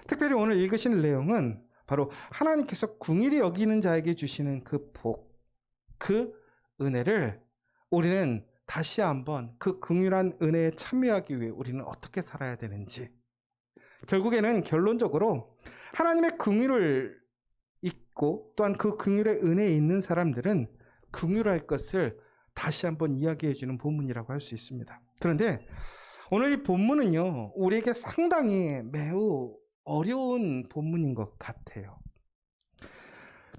특별히 오늘 읽으신 내용은 바로 하나님께서 긍휼히 여기는 자에게 주시는 그 복, 그 은혜를 우리는 다시 한번 그 긍휼한 은혜에 참여하기 위해 우리는 어떻게 살아야 되는지, 결국에는 결론적으로 하나님의 긍휼을 잊고 또한 그 긍휼의 은혜에 있는 사람들은 긍휼할 것을 다시 한번 이야기해 주는 본문이라고 할 수 있습니다. 그런데 오늘 이 본문은요, 우리에게 상당히 매우 어려운 본문인 것 같아요.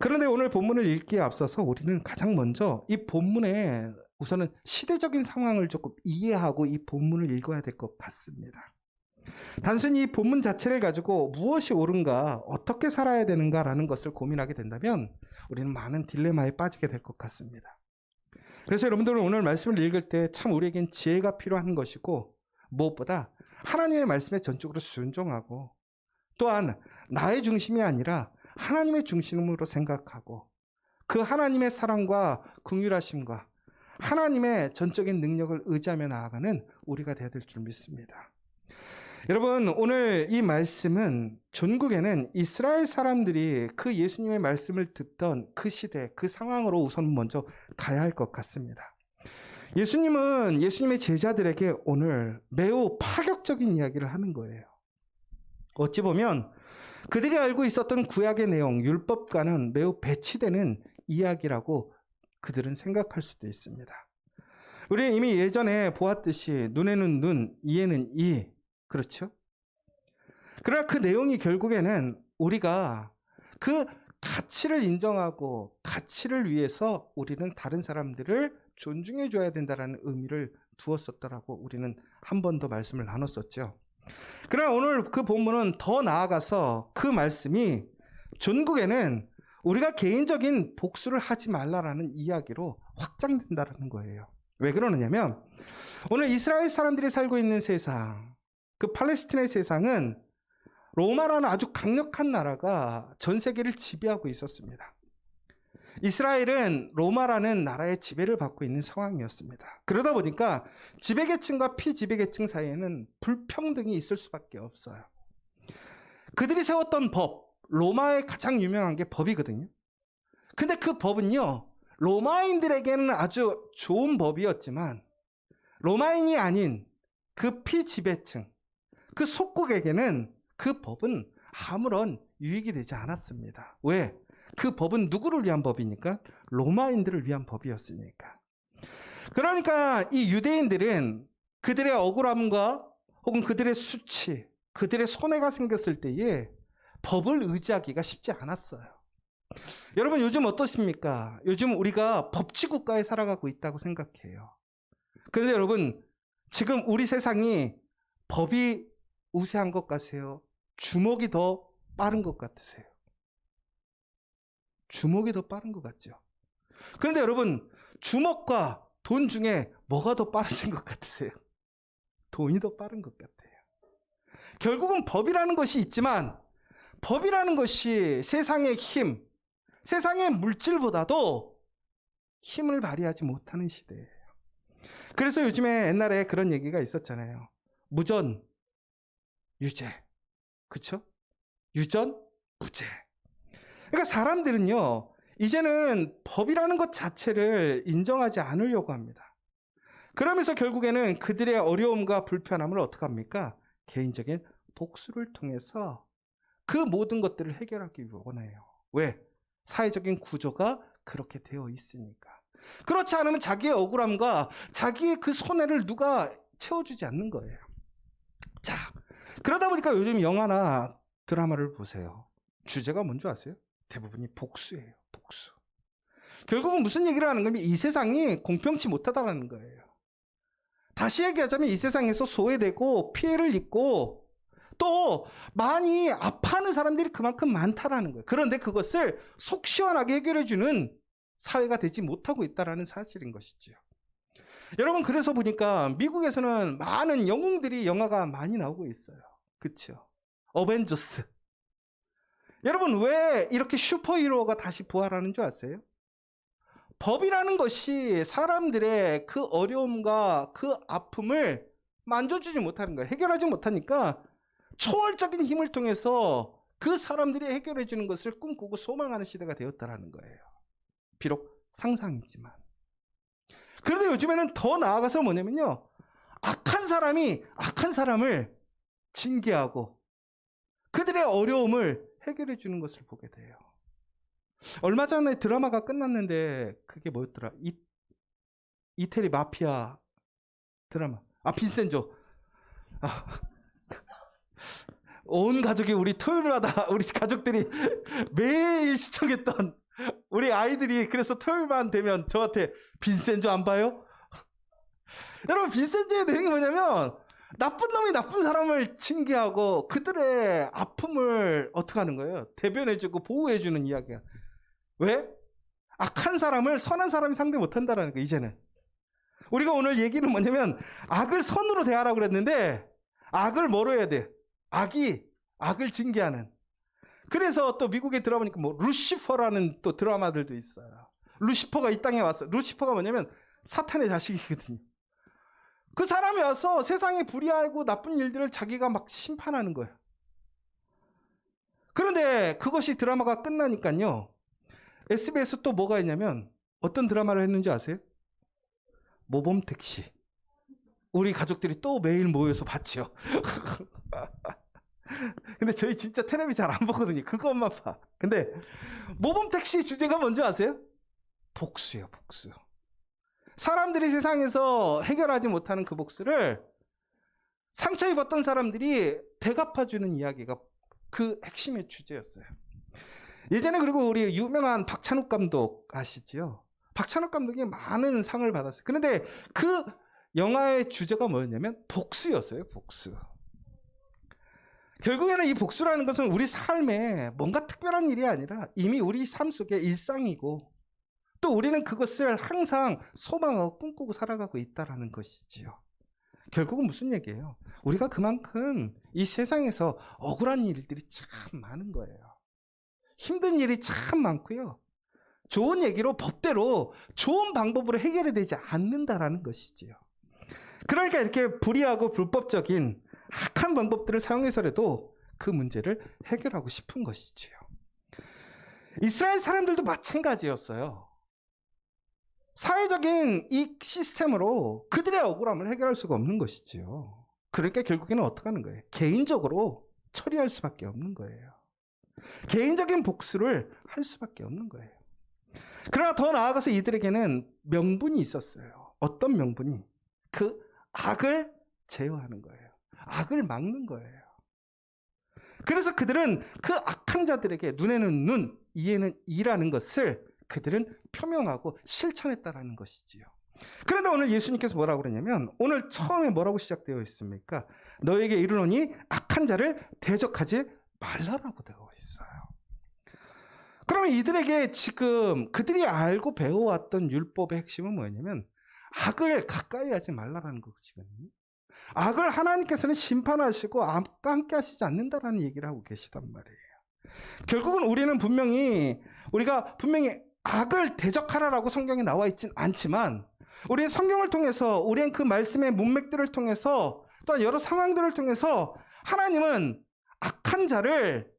그런데 오늘 본문을 읽기에 앞서서 우리는 가장 먼저 이 본문의 우선은 시대적인 상황을 조금 이해하고 이 본문을 읽어야 될 것 같습니다. 단순히 이 본문 자체를 가지고 무엇이 옳은가, 어떻게 살아야 되는가라는 것을 고민하게 된다면 우리는 많은 딜레마에 빠지게 될 것 같습니다. 그래서 여러분들은 오늘 말씀을 읽을 때 참 우리에겐 지혜가 필요한 것이고, 무엇보다 하나님의 말씀에 전적으로 순종하고, 또한 나의 중심이 아니라 하나님의 중심으로 생각하고, 그 하나님의 사랑과 긍휼하심과 하나님의 전적인 능력을 의지하며 나아가는 우리가 되어야 될 줄 믿습니다. 여러분, 오늘 이 말씀은 전국에는 이스라엘 사람들이 그 예수님의 말씀을 듣던 그 시대, 그 상황으로 우선 먼저 가야 할 것 같습니다. 예수님은 예수님의 제자들에게 오늘 매우 파격적인 이야기를 하는 거예요. 어찌 보면 그들이 알고 있었던 구약의 내용, 율법과는 매우 배치되는 이야기라고 그들은 생각할 수도 있습니다. 우리는 이미 예전에 보았듯이 눈에는 눈, 이에는 이, 그렇죠? 그러나 그 내용이 결국에는 우리가 그 가치를 인정하고 가치를 위해서 우리는 다른 사람들을 존중해 줘야 된다는 의미를 두었었더라고 우리는 한 번 더 말씀을 나눴었죠. 그러나 오늘 그 본문은 더 나아가서 그 말씀이 전국에는 우리가 개인적인 복수를 하지 말라라는 이야기로 확장된다는 거예요. 왜 그러느냐면 오늘 이스라엘 사람들이 살고 있는 세상, 그 팔레스티나의 세상은 로마라는 아주 강력한 나라가 전 세계를 지배하고 있었습니다. 이스라엘은 로마라는 나라의 지배를 받고 있는 상황이었습니다. 그러다 보니까 지배계층과 피지배계층 사이에는 불평등이 있을 수밖에 없어요. 그들이 세웠던 법, 로마의 가장 유명한 게 법이거든요. 근데 그 법은요, 로마인들에게는 아주 좋은 법이었지만 로마인이 아닌 그 피지배층, 그 속국에게는 그 법은 아무런 유익이 되지 않았습니다. 왜? 그 법은 누구를 위한 법이니까? 로마인들을 위한 법이었으니까. 그러니까 이 유대인들은 그들의 억울함과 혹은 그들의 수치, 그들의 손해가 생겼을 때에 법을 의지하기가 쉽지 않았어요. 여러분, 요즘 어떠십니까? 요즘 우리가 법치국가에 살아가고 있다고 생각해요. 그런데 여러분, 지금 우리 세상이 법이 우세한 것 같으세요? 주먹이 더 빠른 것 같으세요? 주먹이 더 빠른 것 같죠? 그런데 여러분, 주먹과 돈 중에 뭐가 더 빠르신 것 같으세요? 돈이 더 빠른 것 같아요. 결국은 법이라는 것이 있지만 법이라는 것이 세상의 힘, 세상의 물질보다도 힘을 발휘하지 못하는 시대예요. 그래서 요즘에 옛날에 그런 얘기가 있었잖아요. 무전, 유죄. 그쵸? 유전, 무죄. 그러니까 사람들은요, 이제는 법이라는 것 자체를 인정하지 않으려고 합니다. 그러면서 결국에는 그들의 어려움과 불편함을 어떻게 합니까? 개인적인 복수를 통해서 그 모든 것들을 해결하기 원해요. 왜? 사회적인 구조가 그렇게 되어 있으니까. 그렇지 않으면 자기의 억울함과 자기의 그 손해를 누가 채워주지 않는 거예요. 자, 그러다 보니까 요즘 영화나 드라마를 보세요. 주제가 뭔지 아세요? 대부분이 복수예요. 복수. 결국은 무슨 얘기를 하는 거냐면 이 세상이 공평치 못하다는 거예요. 다시 얘기하자면 이 세상에서 소외되고 피해를 입고 또 많이 아파하는 사람들이 그만큼 많다라는 거예요. 그런데 그것을 속 시원하게 해결해주는 사회가 되지 못하고 있다는 사실인 것이죠. 여러분, 그래서 보니까 미국에서는 많은 영웅들이 영화가 많이 나오고 있어요. 그렇죠? 어벤져스. 여러분, 왜 이렇게 슈퍼히어로가 다시 부활하는 줄 아세요? 법이라는 것이 사람들의 그 어려움과 그 아픔을 만져주지 못하는 거예요. 해결하지 못하니까 초월적인 힘을 통해서 그 사람들이 해결해 주는 것을 꿈꾸고 소망하는 시대가 되었다라는 거예요. 비록 상상이지만. 그런데 요즘에는 더 나아가서 뭐냐면요, 악한 사람이 악한 사람을 징계하고 그들의 어려움을 해결해 주는 것을 보게 돼요. 얼마 전에 드라마가 끝났는데 그게 뭐였더라? 이태리 마피아 드라마. 빈센조. 온 가족이 우리 토요일마다 우리 가족들이 매일 시청했던 우리 아이들이 그래서 토요일만 되면 저한테 빈센조 안 봐요? 여러분, 빈센조의 내용이 뭐냐면 나쁜 놈이 나쁜 사람을 징계하고 그들의 아픔을 어떻게 하는 거예요? 대변해주고 보호해주는 이야기야. 왜? 악한 사람을 선한 사람이 상대 못한다는 거예요. 이제는 우리가 오늘 얘기는 뭐냐면 악을 선으로 대하라고 그랬는데 악을 뭐로 해야 돼? 악이 악을 징계하는. 그래서 또 미국에 들어보니까 뭐 루시퍼라는 또 드라마들도 있어요. 루시퍼가 이 땅에 왔어. 루시퍼가 뭐냐면 사탄의 자식이거든요. 그 사람이 와서 세상에 불의하고 나쁜 일들을 자기가 막 심판하는 거예요. 그런데 그것이 드라마가 끝나니까요, SBS 또 뭐가 있냐면 어떤 드라마를 했는지 아세요? 모범택시. 우리 가족들이 또 매일 모여서 봤죠. 근데 저희 진짜 텔레비 잘 안 보거든요. 그것만 봐. 근데 모범택시 주제가 뭔지 아세요? 복수예요, 복수. 사람들이 세상에서 해결하지 못하는 그 복수를 상처 입었던 사람들이 대갚아주는 이야기가 그 핵심의 주제였어요. 예전에 그리고 우리 유명한 박찬욱 감독 아시죠? 박찬욱 감독이 많은 상을 받았어요. 그런데 그 영화의 주제가 뭐였냐면 복수였어요, 복수. 결국에는 이 복수라는 것은 우리 삶에 뭔가 특별한 일이 아니라 이미 우리 삶 속의 일상이고 또 우리는 그것을 항상 소망하고 꿈꾸고 살아가고 있다는 것이지요. 결국은 무슨 얘기예요? 우리가 그만큼 이 세상에서 억울한 일들이 참 많은 거예요. 힘든 일이 참 많고요. 좋은 얘기로 법대로 좋은 방법으로 해결이 되지 않는다라는 것이지요. 그러니까 이렇게 불의하고 불법적인 악한 방법들을 사용해서라도 그 문제를 해결하고 싶은 것이지요. 이스라엘 사람들도 마찬가지였어요. 사회적인 이 시스템으로 그들의 억울함을 해결할 수가 없는 것이지요. 그러니까 결국에는 어떻게 하는 거예요? 개인적으로 처리할 수밖에 없는 거예요. 개인적인 복수를 할 수밖에 없는 거예요. 그러나 더 나아가서 이들에게는 명분이 있었어요. 어떤 명분이? 그 악을 제어하는 거예요. 악을 막는 거예요. 그래서 그들은 그 악한 자들에게 눈에는 눈, 이에는 이라는 것을 그들은 표명하고 실천했다라는 것이지요. 그런데 오늘 예수님께서 뭐라고 그러냐면 오늘 처음에 뭐라고 시작되어 있습니까? 너에게 이르노니 악한 자를 대적하지 말라라고 되어 있어요. 그러면 이들에게 지금 그들이 알고 배워왔던 율법의 핵심은 뭐냐면 악을 가까이 하지 말라라는 것이거든요. 악을 하나님께서는 심판하시고 악과 함께 하시지 않는다라는 얘기를 하고 계시단 말이에요. 결국은 우리가 분명히 악을 대적하라라고 성경에 나와 있진 않지만 우리는 성경을 통해서 우리는 그 말씀의 문맥들을 통해서 또한 여러 상황들을 통해서 하나님은 악한 자를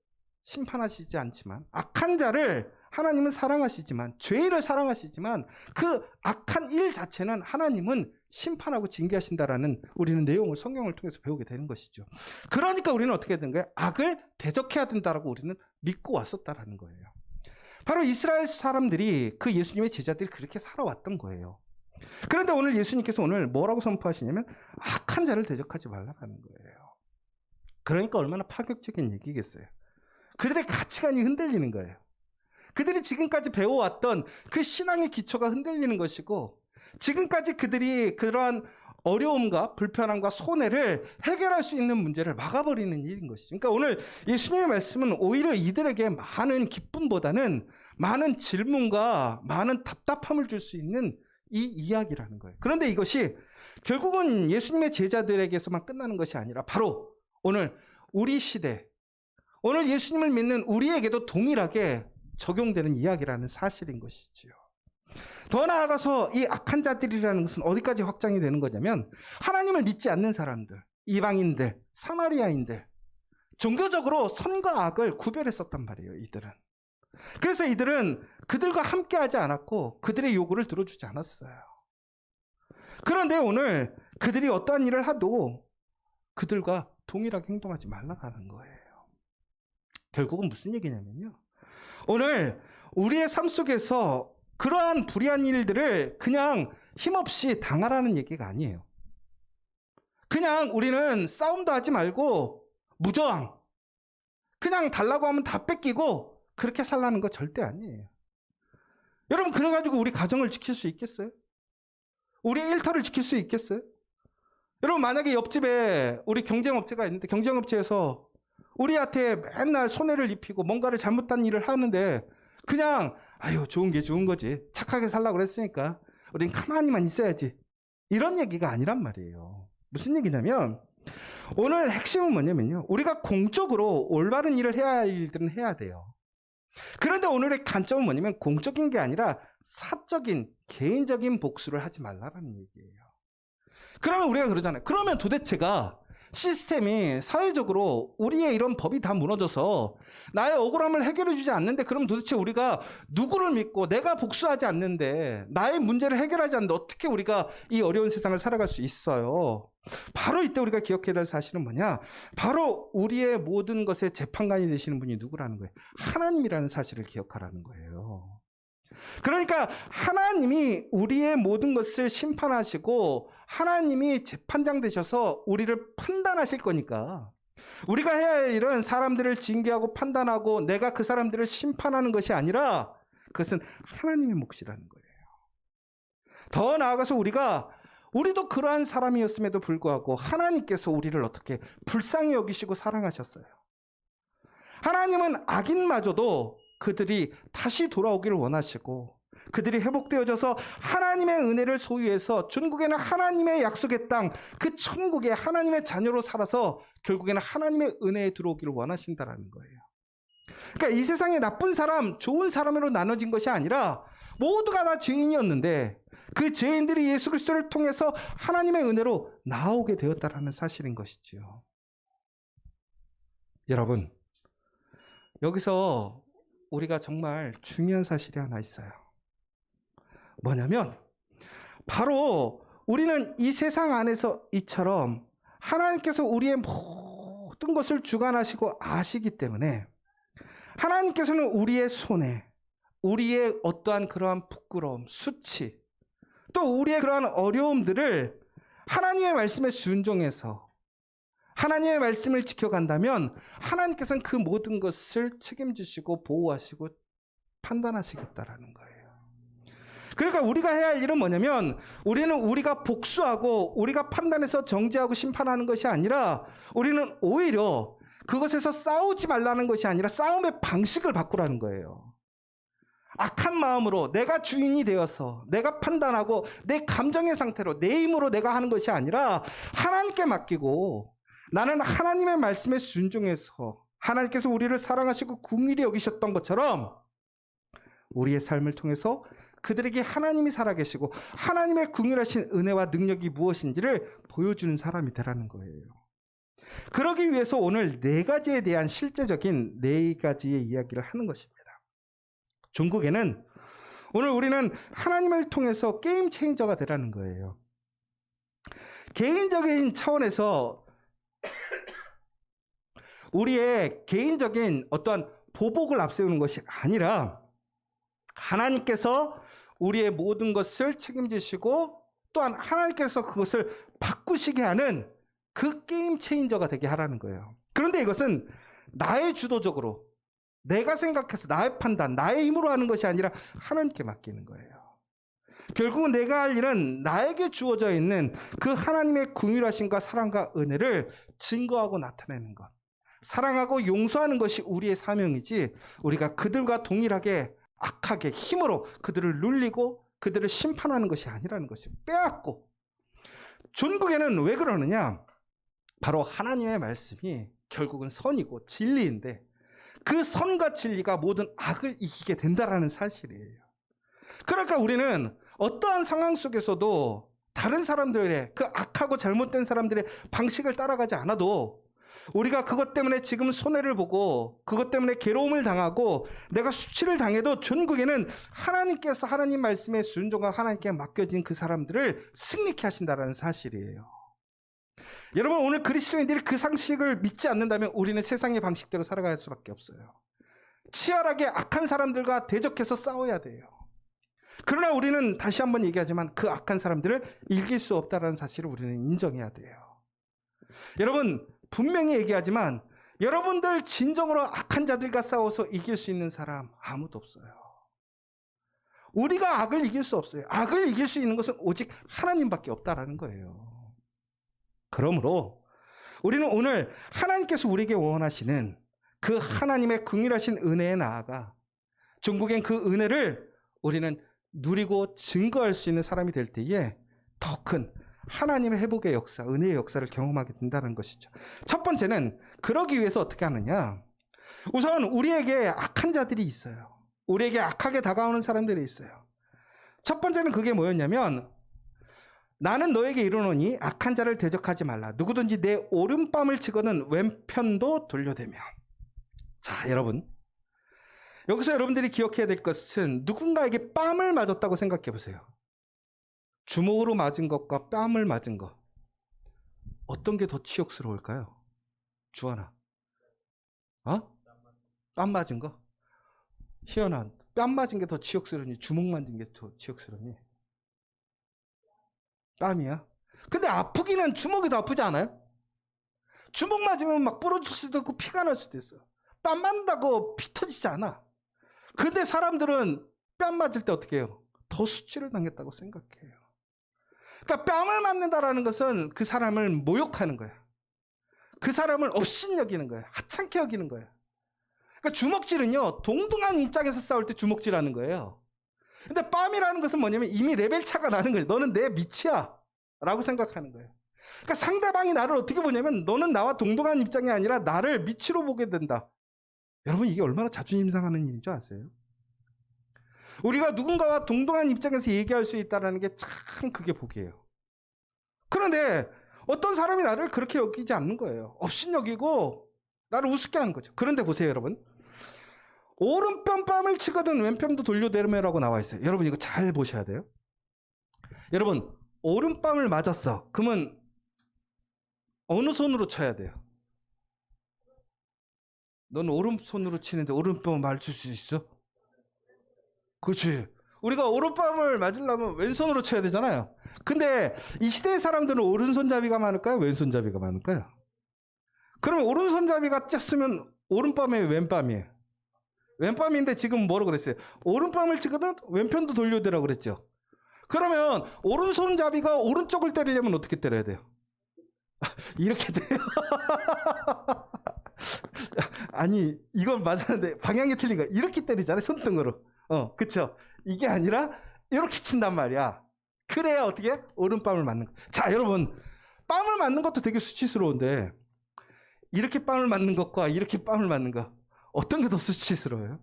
심판하시지 않지만 악한 자를 하나님은 사랑하시지만 죄를 사랑하시지만 그 악한 일 자체는 하나님은 심판하고 징계하신다라는 우리는 내용을 성경을 통해서 배우게 되는 것이죠. 그러니까 우리는 어떻게 되는 거예요? 악을 대적해야 된다라고 우리는 믿고 왔었다라는 거예요. 바로 이스라엘 사람들이 그 예수님의 제자들이 그렇게 살아왔던 거예요. 그런데 오늘 예수님께서 오늘 뭐라고 선포하시냐면 악한 자를 대적하지 말라는 거예요. 그러니까 얼마나 파격적인 얘기겠어요. 그들의 가치관이 흔들리는 거예요. 그들이 지금까지 배워왔던 그 신앙의 기초가 흔들리는 것이고 지금까지 그들이 그러한 어려움과 불편함과 손해를 해결할 수 있는 문제를 막아버리는 일인 것이죠. 그러니까 오늘 예수님의 말씀은 오히려 이들에게 많은 기쁨보다는 많은 질문과 많은 답답함을 줄 수 있는 이 이야기라는 거예요. 그런데 이것이 결국은 예수님의 제자들에게서만 끝나는 것이 아니라 바로 오늘 우리 시대, 오늘 예수님을 믿는 우리에게도 동일하게 적용되는 이야기라는 사실인 것이지요. 더 나아가서 이 악한 자들이라는 것은 어디까지 확장이 되는 거냐면 하나님을 믿지 않는 사람들, 이방인들, 사마리아인들, 종교적으로 선과 악을 구별했었단 말이에요, 이들은. 그래서 이들은 그들과 함께 하지 않았고 그들의 요구를 들어주지 않았어요. 그런데 오늘 그들이 어떠한 일을 하도 그들과 동일하게 행동하지 말라는 거예요. 결국은 무슨 얘기냐면요, 오늘 우리의 삶 속에서 그러한 불의한 일들을 그냥 힘없이 당하라는 얘기가 아니에요. 그냥 우리는 싸움도 하지 말고 무저항, 그냥 달라고 하면 다 뺏기고 그렇게 살라는 거 절대 아니에요. 여러분, 그래가지고 우리 가정을 지킬 수 있겠어요? 우리의 일터를 지킬 수 있겠어요? 여러분, 만약에 옆집에 우리 경쟁업체가 있는데 경쟁업체에서 우리한테 맨날 손해를 입히고 뭔가를 잘못한 일을 하는데 그냥 아유, 좋은 게 좋은 거지, 착하게 살라고 그랬으니까 우린 가만히만 있어야지, 이런 얘기가 아니란 말이에요. 무슨 얘기냐면 오늘 핵심은 뭐냐면요, 우리가 공적으로 올바른 일을 해야 할 일들은 해야 돼요. 그런데 오늘의 관점은 뭐냐면 공적인 게 아니라 사적인 개인적인 복수를 하지 말라는 얘기예요. 그러면 우리가 그러잖아요. 그러면 도대체가 시스템이 사회적으로 우리의 이런 법이 다 무너져서 나의 억울함을 해결해 주지 않는데, 그럼 도대체 우리가 누구를 믿고, 내가 복수하지 않는데 나의 문제를 해결하지 않는데 어떻게 우리가 이 어려운 세상을 살아갈 수 있어요? 바로 이때 우리가 기억해야 될 사실은 뭐냐, 바로 우리의 모든 것의 재판관이 되시는 분이 누구라는 거예요? 하나님이라는 사실을 기억하라는 거예요. 그러니까 하나님이 우리의 모든 것을 심판하시고 하나님이 재판장 되셔서 우리를 판단하실 거니까, 우리가 해야 할 일은 사람들을 징계하고 판단하고 내가 그 사람들을 심판하는 것이 아니라 그것은 하나님의 몫이라는 거예요. 더 나아가서 우리도 그러한 사람이었음에도 불구하고 하나님께서 우리를 어떻게 불쌍히 여기시고 사랑하셨어요. 하나님은 악인마저도 그들이 다시 돌아오기를 원하시고 그들이 회복되어져서 하나님의 은혜를 소유해서 전국에는 하나님의 약속의 땅, 그 천국에 하나님의 자녀로 살아서 결국에는 하나님의 은혜에 들어오기를 원하신다라는 거예요. 그러니까 이 세상에 나쁜 사람, 좋은 사람으로 나눠진 것이 아니라 모두가 다 죄인이었는데 그 죄인들이 예수 그리스도를 통해서 하나님의 은혜로 나오게 되었다라는 사실인 것이지요. 여러분, 여기서 우리가 정말 중요한 사실이 하나 있어요. 뭐냐면 바로 우리는 이 세상 안에서 이처럼 하나님께서 우리의 모든 것을 주관하시고 아시기 때문에 하나님께서는 우리의 손해, 우리의 어떠한 그러한 부끄러움, 수치, 또 우리의 그러한 어려움들을 하나님의 말씀에 순종해서 하나님의 말씀을 지켜간다면 하나님께서는 그 모든 것을 책임지시고 보호하시고 판단하시겠다라는 거예요. 그러니까 우리가 해야 할 일은 뭐냐면 우리는 우리가 복수하고 우리가 판단해서 정죄하고 심판하는 것이 아니라 우리는 오히려 그것에서 싸우지 말라는 것이 아니라 싸움의 방식을 바꾸라는 거예요. 악한 마음으로 내가 주인이 되어서 내가 판단하고 내 감정의 상태로 내 힘으로 내가 하는 것이 아니라 하나님께 맡기고 나는 하나님의 말씀에 순종해서 하나님께서 우리를 사랑하시고 긍휼히 여기셨던 것처럼 우리의 삶을 통해서 그들에게 하나님이 살아계시고 하나님의 긍휼하신 은혜와 능력이 무엇인지를 보여주는 사람이 되라는 거예요. 그러기 위해서 오늘 네 가지에 대한 실제적인 네 가지의 이야기를 하는 것입니다. 종국에는 오늘 우리는 하나님을 통해서 게임 체인저가 되라는 거예요. 개인적인 차원에서 우리의 개인적인 어떤 보복을 앞세우는 것이 아니라 하나님께서 우리의 모든 것을 책임지시고 또한 하나님께서 그것을 바꾸시게 하는 그 게임 체인저가 되게 하라는 거예요. 그런데 이것은 나의 주도적으로 내가 생각해서 나의 판단, 나의 힘으로 하는 것이 아니라 하나님께 맡기는 거예요. 결국은 내가 할 일은 나에게 주어져 있는 그 하나님의 긍휼하심과 사랑과 은혜를 증거하고 나타내는 것, 사랑하고 용서하는 것이 우리의 사명이지 우리가 그들과 동일하게 악하게 힘으로 그들을 눌리고 그들을 심판하는 것이 아니라는 것이 빼앗고, 존국에는 왜 그러느냐? 바로 하나님의 말씀이 결국은 선이고 진리인데 그 선과 진리가 모든 악을 이기게 된다라는 사실이에요. 그러니까 우리는 어떠한 상황 속에서도 다른 사람들의 그 악하고 잘못된 사람들의 방식을 따라가지 않아도 우리가 그것 때문에 지금 손해를 보고 그것 때문에 괴로움을 당하고 내가 수치를 당해도 전국에는 하나님께서 하나님 말씀에 순종하고 하나님께 맡겨진 그 사람들을 승리케 하신다는 사실이에요. 여러분, 오늘 그리스도인들이 그 상식을 믿지 않는다면 우리는 세상의 방식대로 살아갈 수밖에 없어요. 치열하게 악한 사람들과 대적해서 싸워야 돼요. 그러나 우리는 다시 한번 얘기하지만 그 악한 사람들을 이길 수 없다는 사실을 우리는 인정해야 돼요. 여러분, 분명히 얘기하지만 여러분들 진정으로 악한 자들과 싸워서 이길 수 있는 사람 아무도 없어요. 우리가 악을 이길 수 없어요. 악을 이길 수 있는 것은 오직 하나님밖에 없다라는 거예요. 그러므로 우리는 오늘 하나님께서 우리에게 원하시는 그 하나님의 긍휼하신 은혜에 나아가 전국엔 그 은혜를 우리는 누리고 증거할 수 있는 사람이 될 때에 더 큰 하나님의 회복의 역사, 은혜의 역사를 경험하게 된다는 것이죠. 첫 번째는 그러기 위해서 어떻게 하느냐. 우선 우리에게 악한 자들이 있어요. 우리에게 악하게 다가오는 사람들이 있어요. 첫 번째는 그게 뭐였냐면 나는 너에게 이르노니 악한 자를 대적하지 말라. 누구든지 내 오른뺨을 치거든 왼편도 돌려대며. 자, 여러분. 여기서 여러분들이 기억해야 될 것은 누군가에게 뺨을 맞았다고 생각해 보세요. 주먹으로 맞은 것과 뺨을 맞은 것. 어떤 게 더 치욕스러울까요? 주하나. 뺨 맞은 거? 희연아, 뺨 맞은 게 더 치욕스러우니 주먹 맞은 게 더 치욕스러우니? 뺨이야. 근데 아프기는 주먹이 더 아프지 않아요? 주먹 맞으면 막 부러질 수도 있고 피가 날 수도 있어. 뺨 맞는다고 피 터지지 않아. 근데 사람들은 뺨 맞을 때 어떻게 해요? 더 수치를 당했다고 생각해요. 그러니까 뺨을 맞는다라는 것은 그 사람을 모욕하는 거야. 그 사람을 업신여기는 거야. 하찮게 여기는 거야. 그러니까 주먹질은요, 동등한 입장에서 싸울 때 주먹질하는 거예요. 근데 뺨이라는 것은 뭐냐면 이미 레벨 차가 나는 거예요. 너는 내 밑이야 라고 생각하는 거예요. 그러니까 상대방이 나를 어떻게 보냐면 너는 나와 동등한 입장이 아니라 나를 밑으로 보게 된다. 여러분, 이게 얼마나 자존심 상하는 일인 줄 아세요? 우리가 누군가와 동등한 입장에서 얘기할 수 있다는 게 참 그게 복이에요. 그런데 어떤 사람이 나를 그렇게 여기지 않는 거예요. 업신여기고 나를 우습게 하는 거죠. 그런데 보세요, 여러분. 오른편 뺨을 치거든 왼편도 돌려대매라고 나와 있어요. 여러분, 이거 잘 보셔야 돼요. 여러분, 오른뺨을 맞았어. 그러면 어느 손으로 쳐야 돼요? 넌 오른손으로 치는데 오른뺨을 맞을 수 있어? 그렇지. 우리가 오른뺨을 맞으려면 왼손으로 쳐야 되잖아요. 근데 이 시대의 사람들은 오른손잡이가 많을까요? 왼손잡이가 많을까요? 그러면 오른손잡이가 짰으면 오른뺨에 왼뺨이에요. 왼뺨인데 지금 뭐라고 그랬어요? 오른뺨을 치거든 왼편도 돌려대라고 그랬죠. 그러면 오른손잡이가 오른쪽을 때리려면 어떻게 때려야 돼요? 이렇게 돼요. 아니, 이건 맞았는데 방향이 틀린 거야. 이렇게 때리잖아요, 손등으로. 그쵸? 이게 아니라 이렇게 친단 말이야. 그래야 어떻게? 오른뺨을 맞는 거. 자, 여러분, 뺨을 맞는 것도 되게 수치스러운데 이렇게 뺨을 맞는 것과 이렇게 뺨을 맞는 거 어떤 게 더 수치스러워요?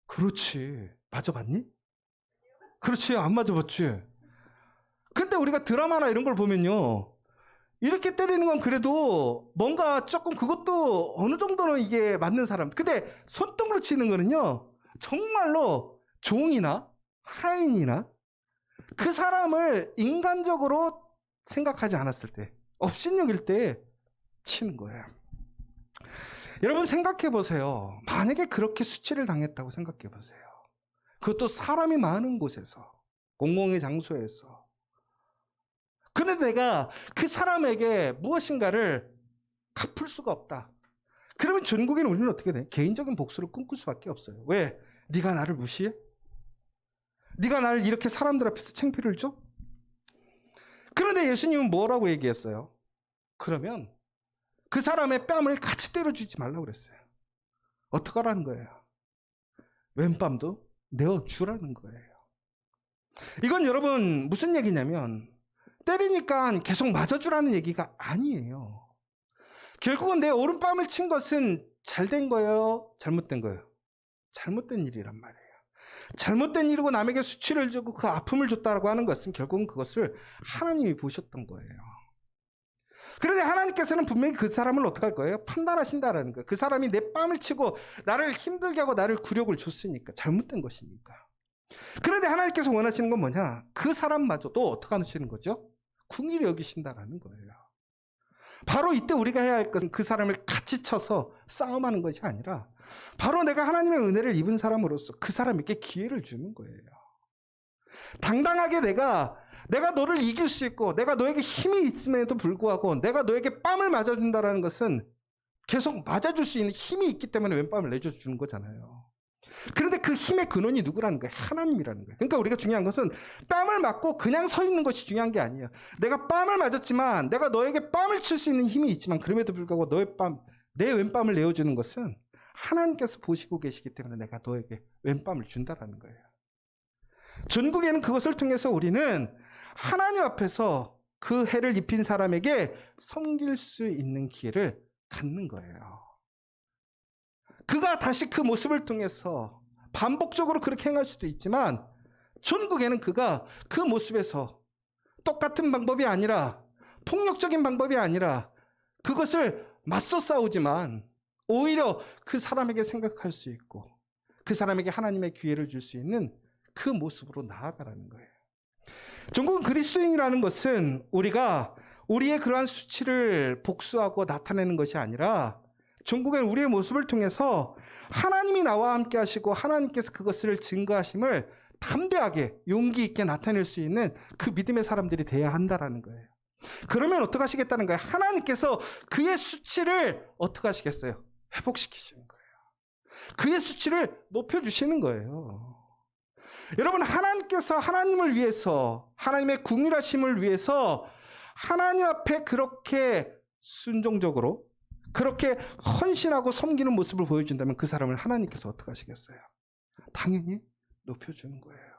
그렇지. 맞아봤니? 그렇지. 안 맞아봤지. 근데 우리가 드라마나 이런 걸 보면요, 이렇게 때리는 건 그래도 뭔가 조금 그것도 어느 정도는 이게 맞는 사람. 근데 손등으로 치는 거는요, 정말로 종이나 하인이나 그 사람을 인간적으로 생각하지 않았을 때, 업신여길 때 치는 거예요. 여러분, 생각해 보세요. 만약에 그렇게 수치를 당했다고 생각해 보세요. 그것도 사람이 많은 곳에서, 공공의 장소에서. 그런데 내가 그 사람에게 무엇인가를 갚을 수가 없다. 그러면 전국에는 우리는 어떻게 돼? 개인적인 복수를 꿈꿀 수밖에 없어요. 왜? 네가 나를 무시해? 네가 나를 이렇게 사람들 앞에서 창피를 줘? 그런데 예수님은 뭐라고 얘기했어요? 그러면 그 사람의 뺨을 같이 때려주지 말라고 그랬어요. 어떡하라는 거예요? 왼뺨도 내어주라는 거예요. 이건 여러분 무슨 얘기냐면 때리니까 계속 맞아주라는 얘기가 아니에요. 결국은 내 오른뺨을 친 것은 잘된 거예요? 잘못된 거예요? 잘못된 일이란 말이에요. 잘못된 일이고 남에게 수치를 주고 그 아픔을 줬다고 하는 것은 결국은 그것을 하나님이 보셨던 거예요. 그런데 하나님께서는 분명히 그 사람을 어떻게 할 거예요? 판단하신다라는 거예요. 그 사람이 내 뺨을 치고 나를 힘들게 하고 나를 굴욕을 줬으니까, 잘못된 것이니까. 그런데 하나님께서 원하시는 건 뭐냐? 그 사람마저도 어떻게 하시는 거죠? 긍휼히 여기신다라는 거예요. 바로 이때 우리가 해야 할 것은 그 사람을 같이 쳐서 싸움하는 것이 아니라 바로 내가 하나님의 은혜를 입은 사람으로서 그 사람에게 기회를 주는 거예요. 당당하게 내가 너를 이길 수 있고 내가 너에게 힘이 있음에도 불구하고 내가 너에게 뺨을 맞아준다는 것은 계속 맞아줄 수 있는 힘이 있기 때문에 왼뺨을 내줘주는 거잖아요. 그런데 그 힘의 근원이 누구라는 거예요? 하나님이라는 거예요. 그러니까 우리가 중요한 것은 뺨을 맞고 그냥 서 있는 것이 중요한 게 아니에요. 내가 뺨을 맞았지만 내가 너에게 뺨을 칠 수 있는 힘이 있지만 그럼에도 불구하고 내 왼뺨을 내어주는 것은 하나님께서 보시고 계시기 때문에 내가 너에게 왼뺨을 준다라는 거예요. 전국에는 그것을 통해서 우리는 하나님 앞에서 그 해를 입힌 사람에게 섬길 수 있는 기회를 갖는 거예요. 그가 다시 그 모습을 통해서 반복적으로 그렇게 행할 수도 있지만 전국에는 그가 그 모습에서 똑같은 방법이 아니라 폭력적인 방법이 아니라 그것을 맞서 싸우지만 오히려 그 사람에게 생각할 수 있고 그 사람에게 하나님의 기회를 줄 수 있는 그 모습으로 나아가라는 거예요. 전국은 그리스도인이라는 것은 우리가 우리의 그러한 수치를 복수하고 나타내는 것이 아니라 전국엔 우리의 모습을 통해서 하나님이 나와 함께 하시고 하나님께서 그것을 증거하심을 담대하게 용기 있게 나타낼 수 있는 그 믿음의 사람들이 돼야 한다라는 거예요. 그러면 어떻게 하시겠다는 거예요? 하나님께서 그의 수치를 어떻게 하시겠어요? 회복시키시는 거예요. 그의 수치를 높여주시는 거예요. 여러분, 하나님께서 하나님을 위해서 하나님의 궁휼하심을 위해서 하나님 앞에 그렇게 순종적으로 그렇게 헌신하고 섬기는 모습을 보여준다면 그 사람을 하나님께서 어떻게 하시겠어요? 당연히 높여주는 거예요.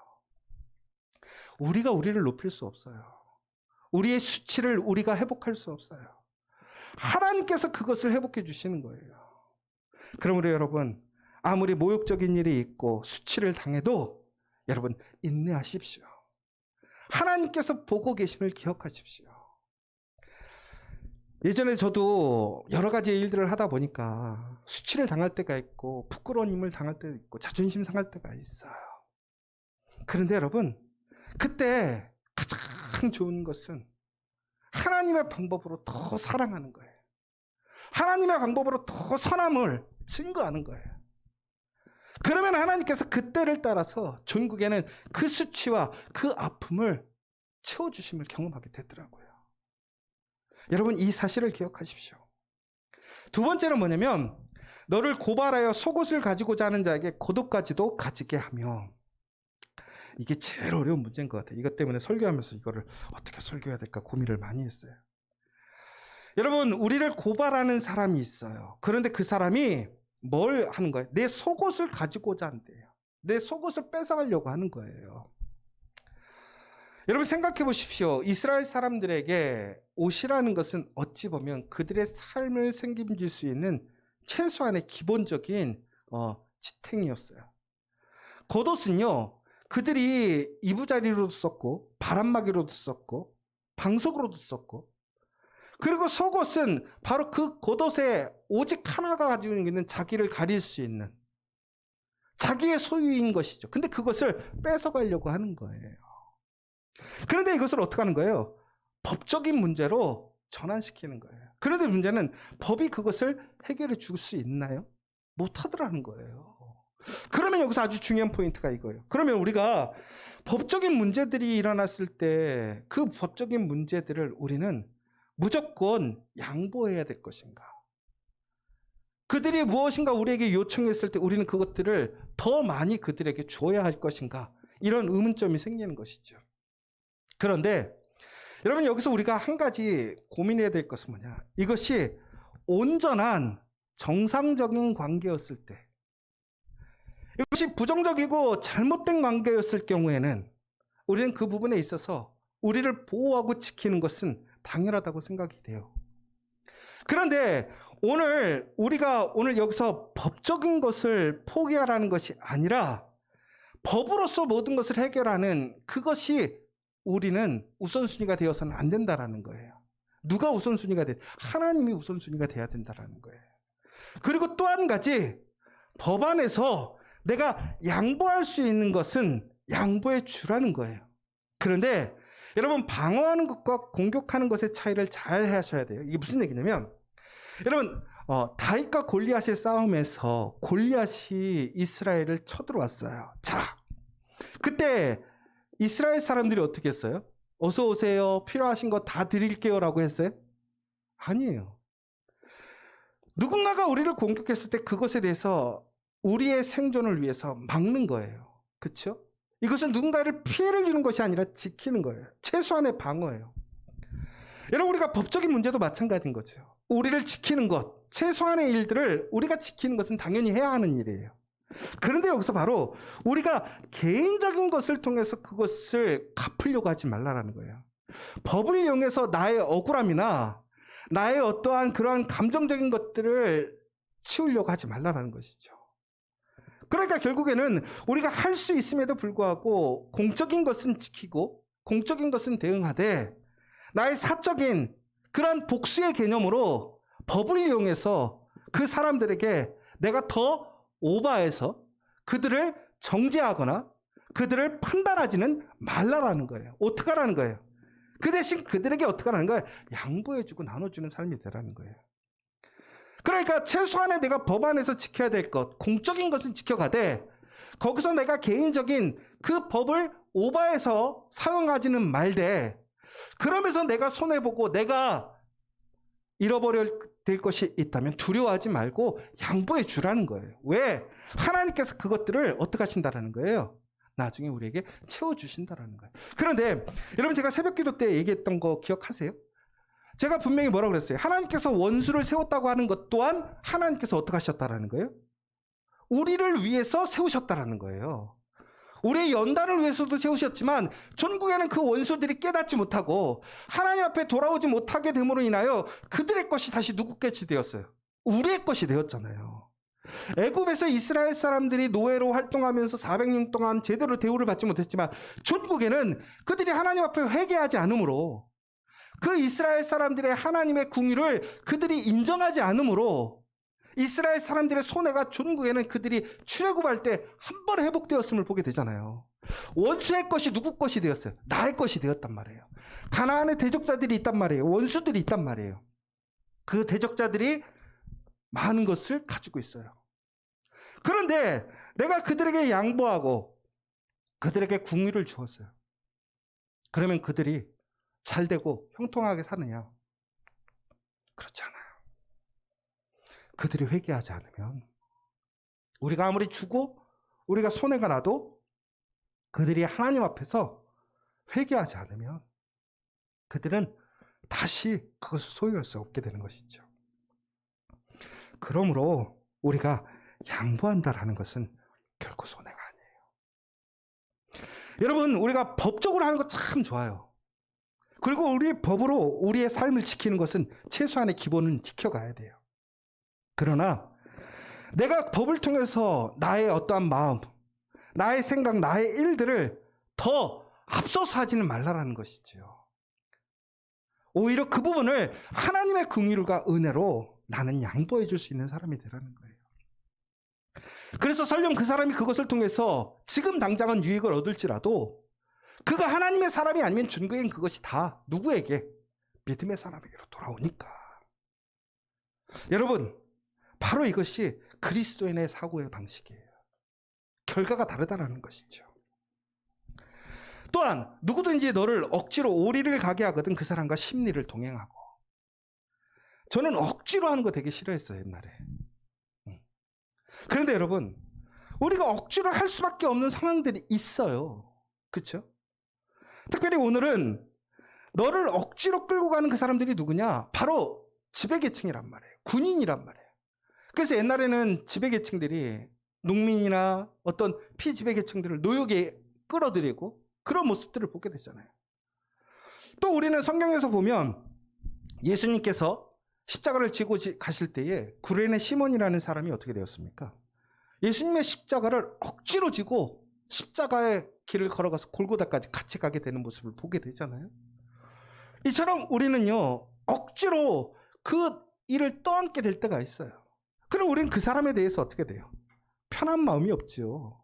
우리가 우리를 높일 수 없어요. 우리의 수치를 우리가 회복할 수 없어요. 하나님께서 그것을 회복해 주시는 거예요. 그럼 우리 여러분, 아무리 모욕적인 일이 있고 수치를 당해도 여러분 인내하십시오. 하나님께서 보고 계심을 기억하십시오. 예전에 저도 여러 가지 일들을 하다 보니까 수치를 당할 때가 있고 부끄러운 힘을 당할 때도 있고 자존심 상할 때가 있어요. 그런데 여러분, 그때 가장 좋은 것은 하나님의 방법으로 더 사랑하는 거예요. 하나님의 방법으로 더 선함을 증거하는 거예요. 그러면 하나님께서 그때를 따라서 전국에는 그 수치와 그 아픔을 채워주심을 경험하게 되더라고요. 여러분, 이 사실을 기억하십시오. 두 번째는 뭐냐면 너를 고발하여 속옷을 가지고자 하는 자에게 겉옷까지도 가지게 하며. 이게 제일 어려운 문제인 것 같아요. 이것 때문에 설교하면서 이거를 어떻게 설교해야 될까 고민을 많이 했어요. 여러분, 우리를 고발하는 사람이 있어요. 그런데 그 사람이 뭘 하는 거예요? 내 속옷을 가지고자 한대요. 내 속옷을 뺏어가려고 하는 거예요. 여러분, 생각해 보십시오. 이스라엘 사람들에게 옷이라는 것은 어찌 보면 그들의 삶을 책임질 수 있는 최소한의 기본적인 지탱이었어요. 겉옷은요, 그들이 이부자리로도 썼고 바람막이로도 썼고 방석으로도 썼고, 그리고 속옷은 바로 그 겉옷에 오직 하나가 가지고 있는 자기를 가릴 수 있는 자기의 소유인 것이죠. 근데 그것을 뺏어가려고 하는 거예요. 그런데 이것을 어떻게 하는 거예요? 법적인 문제로 전환시키는 거예요. 그런데 문제는 법이 그것을 해결해 줄 수 있나요? 못하더라는 거예요. 그러면 여기서 아주 중요한 포인트가 이거예요. 그러면 우리가 법적인 문제들이 일어났을 때 그 법적인 문제들을 우리는 무조건 양보해야 될 것인가? 그들이 무엇인가 우리에게 요청했을 때 우리는 그것들을 더 많이 그들에게 줘야 할 것인가? 이런 의문점이 생기는 것이죠. 그런데 여러분, 여기서 우리가 한 가지 고민해야 될 것은 뭐냐? 이것이 온전한 정상적인 관계였을 때, 이것이 부정적이고 잘못된 관계였을 경우에는 우리는 그 부분에 있어서 우리를 보호하고 지키는 것은 당연하다고 생각이 돼요. 그런데 우리가 오늘 여기서 법적인 것을 포기하라는 것이 아니라 법으로서 모든 것을 해결하는 그것이 우리는 우선순위가 되어서는 안 된다라는 거예요. 누가 우선순위가 돼? 하나님이 우선순위가 돼야 된다라는 거예요. 그리고 또 한 가지, 법안에서 내가 양보할 수 있는 것은 양보해 주라는 거예요. 그런데 여러분, 방어하는 것과 공격하는 것의 차이를 잘 하셔야 돼요. 이게 무슨 얘기냐면, 여러분, 다윗과 골리앗의 싸움에서 골리앗이 이스라엘을 쳐들어왔어요. 자, 그때 이스라엘 사람들이 어떻게 했어요? 어서 오세요. 필요하신 거 다 드릴게요 라고 했어요? 아니에요. 누군가가 우리를 공격했을 때 그것에 대해서 우리의 생존을 위해서 막는 거예요. 그렇죠? 이것은 누군가를 피해를 주는 것이 아니라 지키는 거예요. 최소한의 방어예요. 여러분, 우리가 법적인 문제도 마찬가지인 거죠. 우리를 지키는 것, 최소한의 일들을 우리가 지키는 것은 당연히 해야 하는 일이에요. 그런데 여기서 바로 우리가 개인적인 것을 통해서 그것을 갚으려고 하지 말라라는 거예요. 법을 이용해서 나의 억울함이나 나의 어떠한 그러한 감정적인 것들을 치우려고 하지 말라라는 것이죠. 그러니까 결국에는 우리가 할 수 있음에도 불구하고 공적인 것은 지키고 공적인 것은 대응하되 나의 사적인 그러한 복수의 개념으로 법을 이용해서 그 사람들에게 내가 더 오버해서 그들을 정죄하거나 그들을 판단하지는 말라라는 거예요. 어떻게 하라는 거예요? 그 대신 그들에게 어떻게 하라는 거예요? 양보해주고 나눠주는 삶이 되라는 거예요. 그러니까 최소한의 내가 법안에서 지켜야 될 것, 공적인 것은 지켜가되 거기서 내가 개인적인 그 법을 오버해서 사용하지는 말되, 그러면서 내가 손해보고 내가 잃어버려 될 것이 있다면 두려워하지 말고 양보해 주라는 거예요. 왜? 하나님께서 그것들을 어떻게 하신다라는 거예요? 나중에 우리에게 채워주신다라는 거예요. 그런데 여러분, 제가 새벽기도 때 얘기했던 거 기억하세요? 제가 분명히 뭐라고 그랬어요? 하나님께서 원수를 세웠다고 하는 것 또한 하나님께서 어떻게 하셨다라는 거예요? 우리를 위해서 세우셨다라는 거예요. 우리의 연단을 위해서도 세우셨지만 전국에는 그 원수들이 깨닫지 못하고 하나님 앞에 돌아오지 못하게 됨으로 인하여 그들의 것이 다시 누구 것이 되었어요? 우리의 것이 되었잖아요. 애굽에서 이스라엘 사람들이 노예로 활동하면서 400년 동안 제대로 대우를 받지 못했지만 전국에는 그들이 하나님 앞에 회개하지 않으므로, 그 이스라엘 사람들의 하나님의 궁유를 그들이 인정하지 않으므로 이스라엘 사람들의 손해가 전국에는 그들이 출애굽할 때 한 번에 회복되었음을 보게 되잖아요. 원수의 것이 누구 것이 되었어요? 나의 것이 되었단 말이에요. 가나안의 대적자들이 있단 말이에요. 원수들이 있단 말이에요. 그 대적자들이 많은 것을 가지고 있어요. 그런데 내가 그들에게 양보하고 그들에게 궁유를 주었어요. 그러면 그들이 잘 되고 형통하게 사느냐? 그렇지 않아요. 그들이 회개하지 않으면, 우리가 아무리 주고 우리가 손해가 나도 그들이 하나님 앞에서 회개하지 않으면 그들은 다시 그것을 소유할 수 없게 되는 것이죠. 그러므로 우리가 양보한다라는 것은 결코 손해가 아니에요. 여러분, 우리가 법적으로 하는 거 참 좋아요. 그리고 우리 법으로 우리의 삶을 지키는 것은 최소한의 기본은 지켜가야 돼요. 그러나 내가 법을 통해서 나의 어떠한 마음, 나의 생각, 나의 일들을 더 앞서서 하지는 말라라는 것이죠. 오히려 그 부분을 하나님의 긍휼과 은혜로 나는 양보해 줄 수 있는 사람이 되라는 거예요. 그래서 설령 그 사람이 그것을 통해서 지금 당장은 유익을 얻을지라도 그가 하나님의 사람이 아니면 전국엔 그것이 다 누구에게? 믿음의 사람에게로 돌아오니까. 여러분, 바로 이것이 그리스도인의 사고의 방식이에요. 결과가 다르다는 것이죠. 또한 누구든지 너를 억지로 오리를 가게 하거든 그 사람과 심리를 동행하고. 저는 억지로 하는 거 되게 싫어했어요, 옛날에. 그런데 여러분, 우리가 억지로 할 수밖에 없는 상황들이 있어요. 그렇죠? 특별히 오늘은 너를 억지로 끌고 가는 그 사람들이 누구냐? 바로 지배계층이란 말이에요. 군인이란 말이에요. 그래서 옛날에는 지배계층들이 농민이나 어떤 피지배계층들을 노역에 끌어들이고 그런 모습들을 보게 되잖아요. 또 우리는 성경에서 보면 예수님께서 십자가를 지고 가실 때에 구레네 시몬이라는 사람이 어떻게 되었습니까? 예수님의 십자가를 억지로 지고 십자가의 길을 걸어가서 골고다까지 같이 가게 되는 모습을 보게 되잖아요. 이처럼 우리는요, 억지로 그 일을 떠안게 될 때가 있어요. 그럼 우리는 그 사람에 대해서 어떻게 돼요? 편한 마음이 없죠.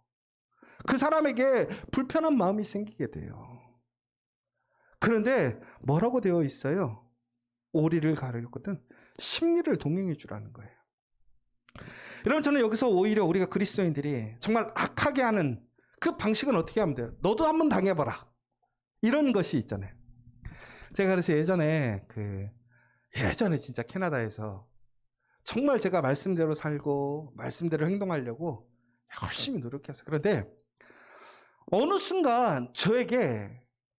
그 사람에게 불편한 마음이 생기게 돼요. 그런데 뭐라고 되어 있어요? 오리를 가르거든 심리를 동행해 주라는 거예요. 여러분, 저는 여기서 오히려 우리가 그리스도인들이 정말 악하게 하는 그 방식은 어떻게 하면 돼요? 너도 한번 당해봐라. 이런 것이 있잖아요. 제가 그래서 예전에 진짜 캐나다에서 정말 제가 말씀대로 살고 말씀대로 행동하려고 열심히 노력했어요. 그런데 어느 순간 저에게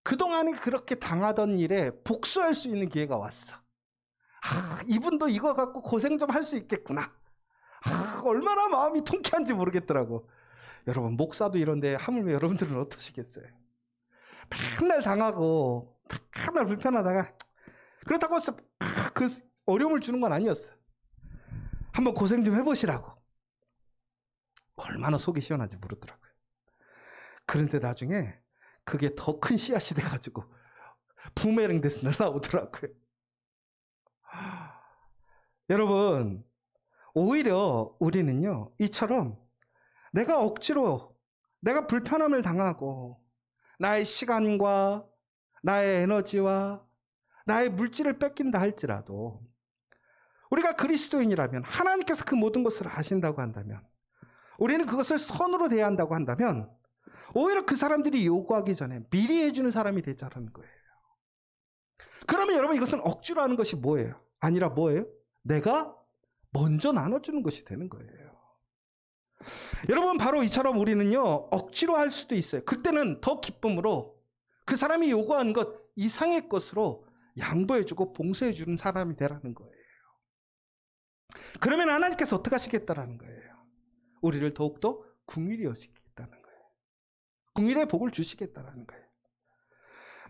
그동안에 그렇게 당하던 일에 복수할 수 있는 기회가 왔어. 이분도 이거 갖고 고생 좀 할 수 있겠구나. 얼마나 마음이 통쾌한지 모르겠더라고. 여러분, 목사도 이런데 하물며 여러분들은 어떠시겠어요? 맨날 당하고 맨날 불편하다가 그렇다고 해서 그 어려움을 주는 건 아니었어. 한번 고생 좀 해보시라고. 얼마나 속이 시원한지 모르더라고요. 그런데 나중에 그게 더 큰 씨앗이 돼가지고 부메랑 돼서 날아오더라고요. 여러분, 오히려 우리는요, 이처럼 내가 억지로 내가 불편함을 당하고 나의 시간과 나의 에너지와 나의 물질을 뺏긴다 할지라도 우리가 그리스도인이라면, 하나님께서 그 모든 것을 아신다고 한다면, 우리는 그것을 선으로 대한다고 한다면 오히려 그 사람들이 요구하기 전에 미리 해주는 사람이 되자라는 거예요. 그러면 여러분, 이것은 억지로 하는 것이 뭐예요? 아니라 뭐예요? 내가 먼저 나눠주는 것이 되는 거예요. 여러분, 바로 이처럼 우리는요, 억지로 할 수도 있어요. 그때는 더 기쁨으로 그 사람이 요구하는 것 이상의 것으로 양보해주고 봉사해주는 사람이 되라는 거예요. 그러면 하나님께서 어떻게 하시겠다라는 거예요? 우리를 더욱더 긍휼히 여기시겠다는 거예요. 긍휼의 복을 주시겠다라는 거예요.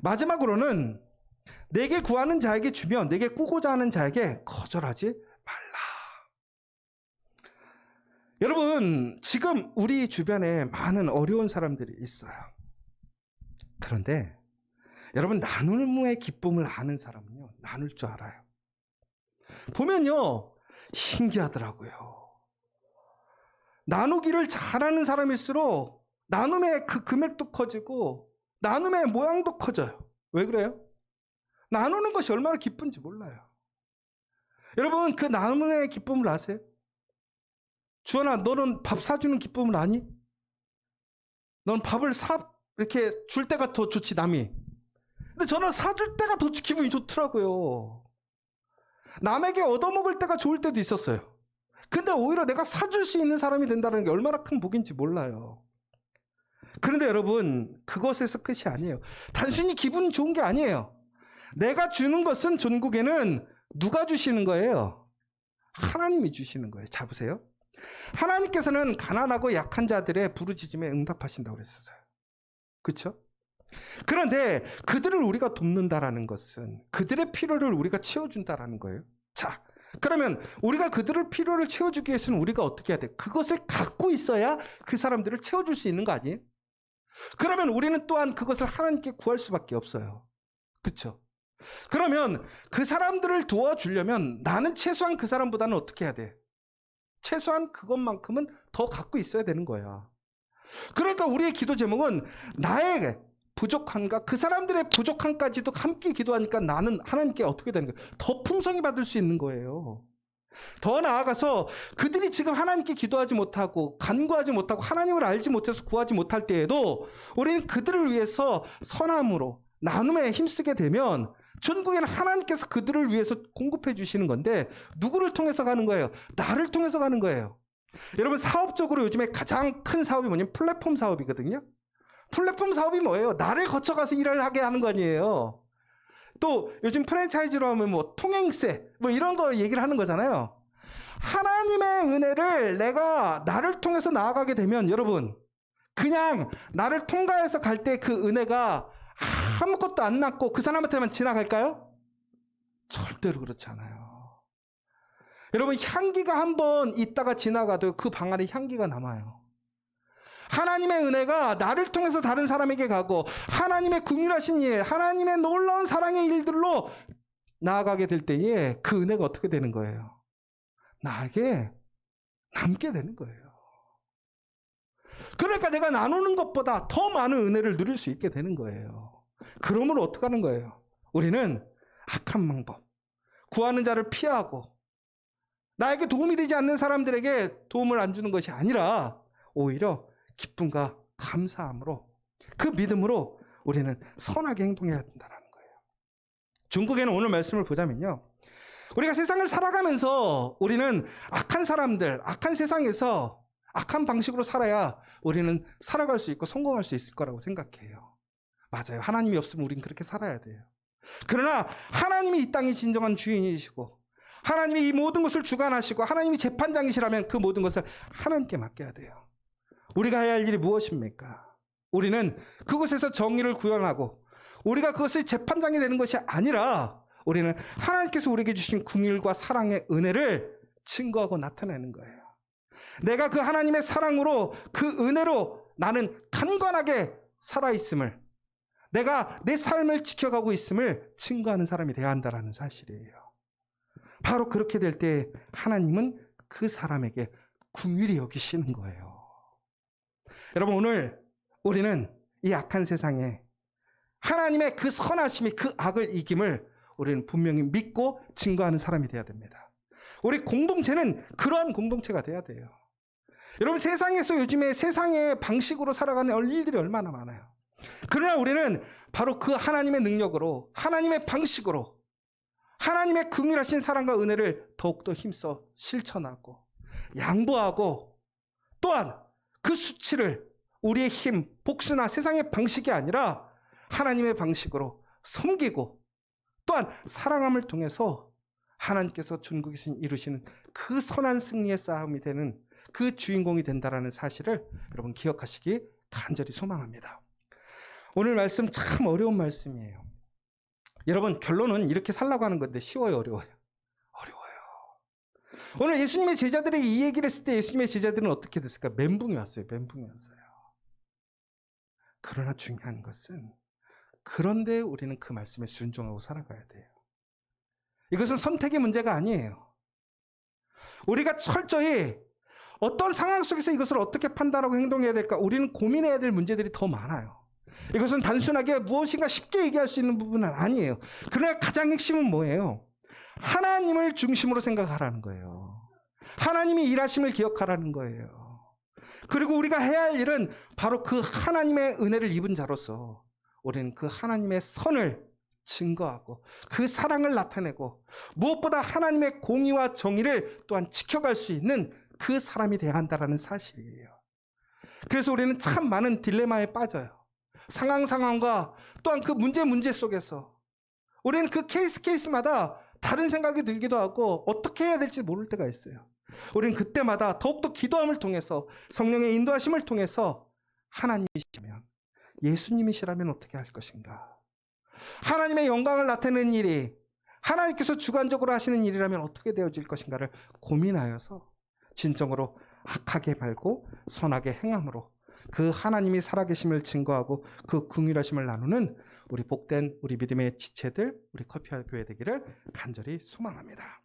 마지막으로는 내게 구하는 자에게 주며 내게 꾸고자 하는 자에게 거절하지 말라. 여러분, 지금 우리 주변에 많은 어려운 사람들이 있어요. 그런데 여러분, 나눔의 기쁨을 아는 사람은요, 나눌 줄 알아요. 보면요, 신기하더라고요. 나누기를 잘하는 사람일수록 나눔의 그 금액도 커지고 나눔의 모양도 커져요. 왜 그래요? 나누는 것이 얼마나 기쁜지 몰라요. 여러분, 그 나눔의 기쁨을 아세요? 주원아, 너는 밥 사주는 기쁨을 아니? 넌 밥을 이렇게 줄 때가 더 좋지, 남이. 근데 저는 사줄 때가 더 기분이 좋더라고요. 남에게 얻어먹을 때가 좋을 때도 있었어요. 근데 오히려 내가 사줄 수 있는 사람이 된다는 게 얼마나 큰 복인지 몰라요. 그런데 여러분, 그것에서 끝이 아니에요. 단순히 기분 좋은 게 아니에요. 내가 주는 것은 전국에는 누가 주시는 거예요? 하나님이 주시는 거예요. 자, 보세요. 하나님께서는 가난하고 약한 자들의 부르짖음에 응답하신다고 그랬었어요. 그렇죠? 그런데 그들을 우리가 돕는다라는 것은 그들의 필요를 우리가 채워준다라는 거예요. 자, 그러면 우리가 그들의 필요를 채워주기 위해서는 우리가 어떻게 해야 돼? 그것을 갖고 있어야 그 사람들을 채워줄 수 있는 거 아니에요? 그러면 우리는 또한 그것을 하나님께 구할 수밖에 없어요. 그렇죠? 그러면 그 사람들을 도와주려면 나는 최소한 그 사람보다는 어떻게 해야 돼? 최소한 그것만큼은 더 갖고 있어야 되는 거야. 그러니까 우리의 기도 제목은 나의 부족함과 그 사람들의 부족함까지도 함께 기도하니까 나는 하나님께 어떻게 되는 거예요? 더 풍성히 받을 수 있는 거예요. 더 나아가서 그들이 지금 하나님께 기도하지 못하고 간구하지 못하고 하나님을 알지 못해서 구하지 못할 때에도 우리는 그들을 위해서 선함으로 나눔에 힘쓰게 되면 전국에는 하나님께서 그들을 위해서 공급해 주시는 건데 누구를 통해서 가는 거예요? 나를 통해서 가는 거예요. 여러분, 사업적으로 요즘에 가장 큰 사업이 뭐냐면 플랫폼 사업이거든요. 플랫폼 사업이 뭐예요? 나를 거쳐가서 일을 하게 하는 거 아니에요. 또 요즘 프랜차이즈로 하면 뭐 통행세 뭐 이런 거 얘기를 하는 거잖아요. 하나님의 은혜를 내가 나를 통해서 나아가게 되면 여러분, 그냥 나를 통과해서 갈 때 그 은혜가 아무것도 안 남고 그 사람한테만 지나갈까요? 절대로 그렇지 않아요. 여러분, 향기가 한번 있다가 지나가도 그 방 안에 향기가 남아요. 하나님의 은혜가 나를 통해서 다른 사람에게 가고 하나님의 긍휼하신 일, 하나님의 놀라운 사랑의 일들로 나아가게 될 때에 그 은혜가 어떻게 되는 거예요? 나에게 남게 되는 거예요. 그러니까 내가 나누는 것보다 더 많은 은혜를 누릴 수 있게 되는 거예요. 그러므로 어떻게 하는 거예요? 우리는 악한 방법, 구하는 자를 피하고 나에게 도움이 되지 않는 사람들에게 도움을 안 주는 것이 아니라 오히려 기쁨과 감사함으로 그 믿음으로 우리는 선하게 행동해야 된다는 거예요. 중국에는 오늘 말씀을 보자면요. 우리가 세상을 살아가면서 우리는 악한 사람들, 악한 세상에서 악한 방식으로 살아야 우리는 살아갈 수 있고 성공할 수 있을 거라고 생각해요. 맞아요. 하나님이 없으면 우린 그렇게 살아야 돼요. 그러나 하나님이 이 땅의 진정한 주인이시고 하나님이 이 모든 것을 주관하시고 하나님이 재판장이시라면 그 모든 것을 하나님께 맡겨야 돼요. 우리가 해야 할 일이 무엇입니까? 우리는 그곳에서 정의를 구현하고 우리가 그것의 재판장이 되는 것이 아니라 우리는 하나님께서 우리에게 주신 긍휼과 사랑의 은혜를 증거하고 나타내는 거예요. 내가 그 하나님의 사랑으로 그 은혜로 나는 강건하게 살아있음을, 내가 내 삶을 지켜가고 있음을 증거하는 사람이 되어야 한다는 사실이에요. 바로 그렇게 될 때 하나님은 그 사람에게 긍휼히 여기시는 거예요. 여러분, 오늘 우리는 이 악한 세상에 하나님의 그 선하심이 그 악을 이김을 우리는 분명히 믿고 증거하는 사람이 되어야 됩니다. 우리 공동체는 그러한 공동체가 되어야 돼요. 여러분, 세상에서 요즘에 세상의 방식으로 살아가는 일들이 얼마나 많아요. 그러나 우리는 바로 그 하나님의 능력으로, 하나님의 방식으로, 하나님의 긍휼하신 사랑과 은혜를 더욱더 힘써 실천하고 양보하고 또한 그 수치를 우리의 힘, 복수나 세상의 방식이 아니라 하나님의 방식으로 섬기고 또한 사랑함을 통해서 하나님께서 전국에 이루시는 그 선한 승리의 싸움이 되는 그 주인공이 된다는 사실을 여러분 기억하시기 간절히 소망합니다. 오늘 말씀 참 어려운 말씀이에요. 여러분, 결론은 이렇게 살라고 하는 건데 쉬워요, 어려워요? 어려워요. 오늘 예수님의 제자들에게 이 얘기를 했을 때 예수님의 제자들은 어떻게 됐을까? 멘붕이 왔어요. 멘붕이 왔어요. 그러나 중요한 것은 그런데 우리는 그 말씀에 순종하고 살아가야 돼요. 이것은 선택의 문제가 아니에요. 우리가 철저히 어떤 상황 속에서 이것을 어떻게 판단하고 행동해야 될까? 우리는 고민해야 될 문제들이 더 많아요. 이것은 단순하게 무엇인가 쉽게 얘기할 수 있는 부분은 아니에요. 그러나 가장 핵심은 뭐예요? 하나님을 중심으로 생각하라는 거예요. 하나님이 일하심을 기억하라는 거예요. 그리고 우리가 해야 할 일은 바로 그 하나님의 은혜를 입은 자로서 우리는 그 하나님의 선을 증거하고 그 사랑을 나타내고 무엇보다 하나님의 공의와 정의를 또한 지켜갈 수 있는 그 사람이 되어야 한다는 사실이에요. 그래서 우리는 참 많은 딜레마에 빠져요. 상황과 또한 그 문제 속에서 우리는 그 케이스마다 다른 생각이 들기도 하고 어떻게 해야 될지 모를 때가 있어요. 우리는 그때마다 더욱더 기도함을 통해서 성령의 인도하심을 통해서 하나님이시라면, 예수님이시라면 어떻게 할 것인가? 하나님의 영광을 나타내는 일이 하나님께서 주관적으로 하시는 일이라면 어떻게 되어질 것인가를 고민하여서 진정으로 악하게 말고 선하게 행함으로 그 하나님이 살아계심을 증거하고 그 긍휼하심을 나누는 우리 복된 우리 믿음의 지체들, 우리 커피와 교회 되기를 간절히 소망합니다.